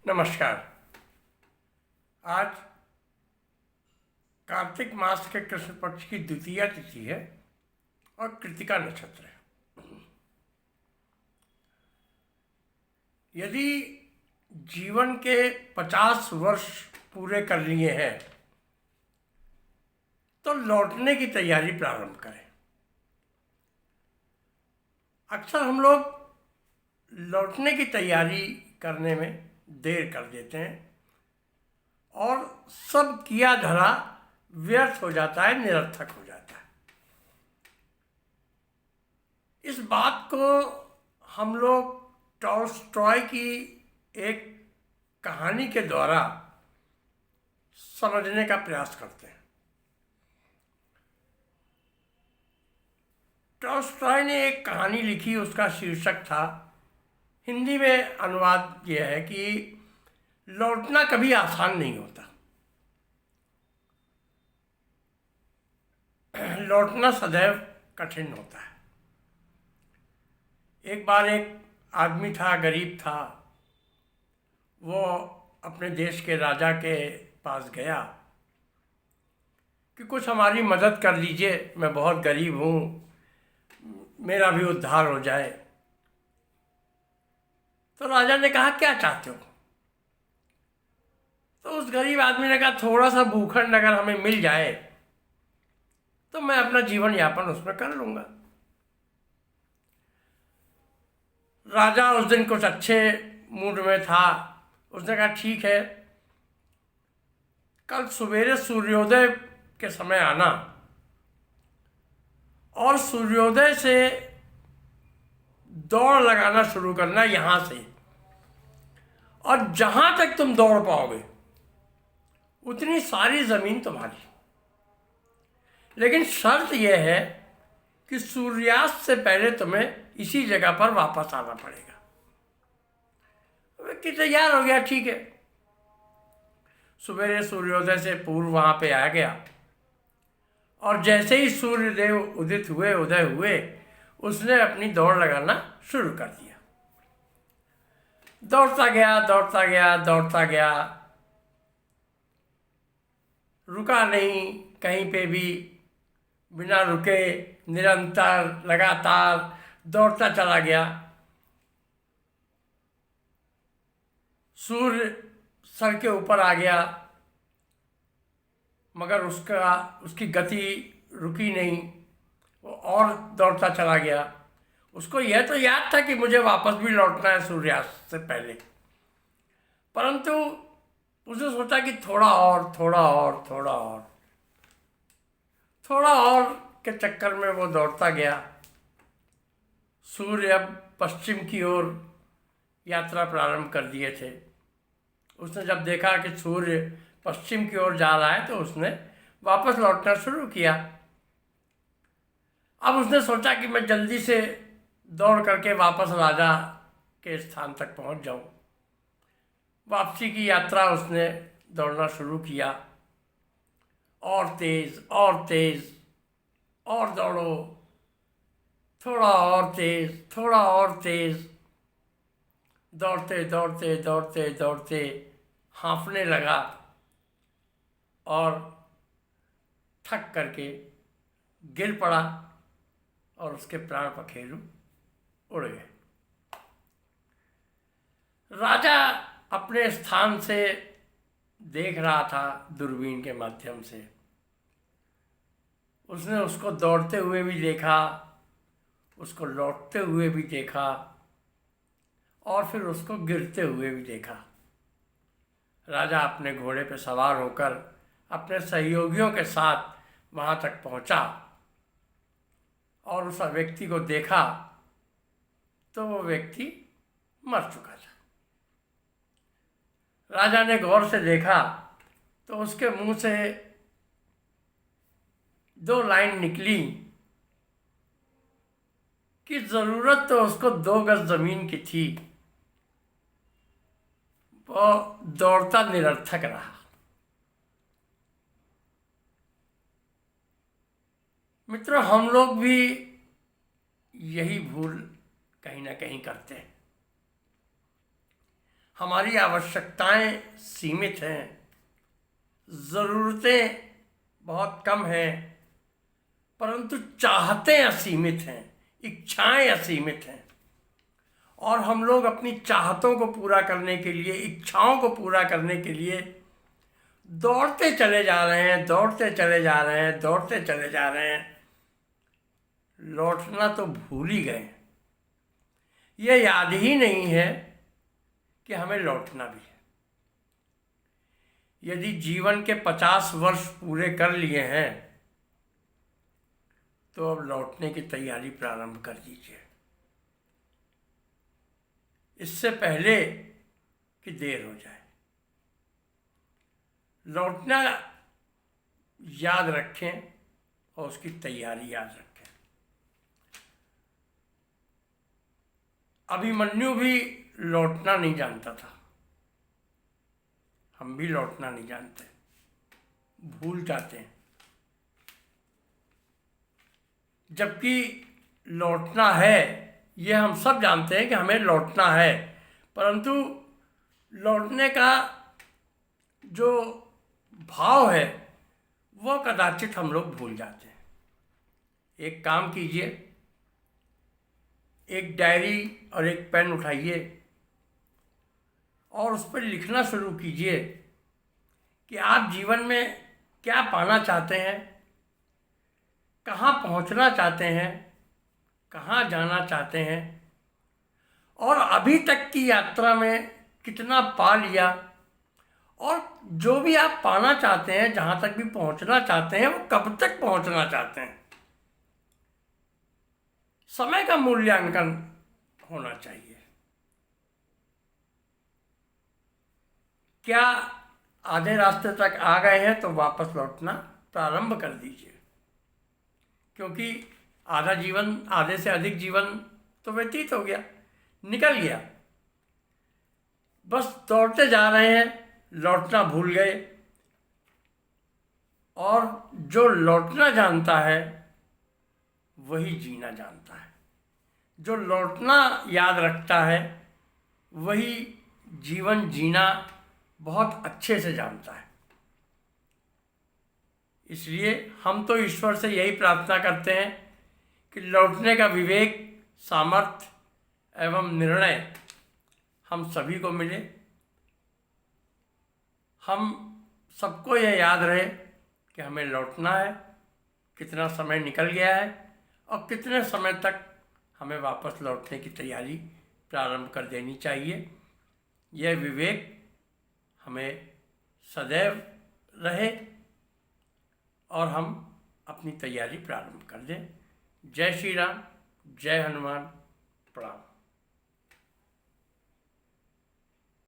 नमस्कार। आज कार्तिक मास के कृष्ण पक्ष की द्वितीया तिथि है और कृतिका नक्षत्र है। यदि जीवन के 50 वर्ष पूरे कर लिए हैं तो लौटने की तैयारी प्रारंभ करें। अक्सर हम लोग लौटने की तैयारी करने में देर कर देते हैं और सब किया धरा व्यर्थ हो जाता है, निरर्थक हो जाता है। इस बात को हम लोग टॉल्स्टॉय की एक कहानी के द्वारा समझने का प्रयास करते हैं। टॉल्स्टॉय ने एक कहानी लिखी, उसका शीर्षक था, हिंदी में अनुवाद यह है कि लौटना कभी आसान नहीं होता। लौटना सदैव कठिन होता है। एक बार एक आदमी था, गरीब था। वो अपने देश के राजा के पास गया कि कुछ हमारी मदद कर लीजिए, मैं बहुत गरीब हूँ, मेरा भी उद्धार हो जाए। तो राजा ने कहा, क्या चाहते हो? तो उस गरीब आदमी ने कहा, थोड़ा सा भूखंड अगर हमें मिल जाए तो मैं अपना जीवन यापन उसमें कर लूँगा। राजा उस दिन कुछ अच्छे मूड में था। उसने कहा, ठीक है, कल सवेरे सूर्योदय के समय आना और सूर्योदय से दौड़ लगाना शुरू करना यहाँ से, और जहाँ तक तुम दौड़ पाओगे उतनी सारी ज़मीन तुम्हारी। लेकिन शर्त यह है कि सूर्यास्त से पहले तुम्हें इसी जगह पर वापस आना पड़ेगा। व्यक्ति तैयार हो गया, ठीक है। सवेरे सूर्योदय से पूर्व वहाँ पे आ गया और जैसे ही सूर्यदेव उदय हुए उसने अपनी दौड़ लगाना शुरू कर दिया। दौड़ता गया, रुका नहीं कहीं पे भी, बिना रुके निरंतर लगातार दौड़ता चला गया। सूर्य सर के ऊपर आ गया मगर उसकी गति रुकी नहीं, वो और दौड़ता चला गया। उसको यह तो याद था कि मुझे वापस भी लौटना है सूर्यास्त से पहले, परंतु उसने सोचा कि थोड़ा और के चक्कर में वो दौड़ता गया। सूर्य अब पश्चिम की ओर यात्रा प्रारंभ कर दिए थे। उसने जब देखा कि सूर्य पश्चिम की ओर जा रहा है तो उसने वापस लौटना शुरू किया। अब उसने सोचा कि मैं जल्दी से दौड़ करके वापस राजा के स्थान तक पहुंच जाऊं। वापसी की यात्रा उसने दौड़ना शुरू किया, और तेज और दौड़ो, थोड़ा और तेज, दौड़ते हाँफने लगा और थक करके गिर पड़ा और उसके प्राण पखेरु उड़ गए। राजा अपने स्थान से देख रहा था दूरबीन के माध्यम से। उसने उसको दौड़ते हुए भी देखा, उसको लौटते हुए भी देखा और फिर उसको गिरते हुए भी देखा। राजा अपने घोड़े पर सवार होकर अपने सहयोगियों के साथ वहाँ तक पहुँचा और उस व्यक्ति को देखा तो वो व्यक्ति मर चुका था। राजा ने गौर से देखा तो उसके मुंह से 2 लाइन निकली कि ज़रूरत तो उसको 2 गज ज़मीन की थी, वो दौड़ता निरर्थक रहा। मित्रों, हम लोग भी यही भूल कहीं ना कहीं करते हैं। हमारी आवश्यकताएं सीमित हैं, ज़रूरतें बहुत कम हैं, परंतु चाहतें असीमित हैं, इच्छाएं असीमित हैं। और हम लोग अपनी चाहतों को पूरा करने के लिए, इच्छाओं को पूरा करने के लिए दौड़ते चले जा रहे हैं, दौड़ते चले जा रहे हैं, दौड़ते चले जा रहे हैं। लौटना तो भूल ही गए। ये याद ही नहीं है कि हमें लौटना भी है। यदि जीवन के 50 वर्ष पूरे कर लिए हैं तो अब लौटने की तैयारी प्रारंभ कर दीजिए, इससे पहले कि देर हो जाए। लौटना याद रखें और उसकी तैयारी याद रखें। अभिमन्यु भी लौटना नहीं जानता था, हम भी लौटना नहीं जानते, भूल जाते हैं। जबकि लौटना है, ये हम सब जानते हैं कि हमें लौटना है, परंतु लौटने का जो भाव है वह कदाचित हम लोग भूल जाते हैं। एक काम कीजिए, एक डायरी और एक पेन उठाइए और उस पर लिखना शुरू कीजिए कि आप जीवन में क्या पाना चाहते हैं, कहाँ पहुँचना चाहते हैं, कहाँ जाना चाहते हैं, और अभी तक की यात्रा में कितना पा लिया, और जो भी आप पाना चाहते हैं, जहाँ तक भी पहुँचना चाहते हैं, वो कब तक पहुँचना चाहते हैं। समय का मूल्यांकन होना चाहिए। क्या आधे रास्ते तक आ गए हैं तो वापस लौटना प्रारंभ कर दीजिए, क्योंकि आधा जीवन, आधे से अधिक जीवन तो व्यतीत हो गया, निकल गया। बस दौड़ते जा रहे हैं, लौटना भूल गए। और जो लौटना जानता है वही जीना जानता है। जो लौटना याद रखता है वही जीवन जीना बहुत अच्छे से जानता है। इसलिए हम तो ईश्वर से यही प्रार्थना करते हैं कि लौटने का विवेक, सामर्थ्य एवं निर्णय हम सभी को मिले। हम सबको यह याद रहे कि हमें लौटना है, कितना समय निकल गया है और कितने समय तक हमें वापस लौटने की तैयारी प्रारंभ कर देनी चाहिए। यह विवेक हमें सदैव रहे और हम अपनी तैयारी प्रारंभ कर दें। जय श्री राम, जय हनुमान, प्रणाम।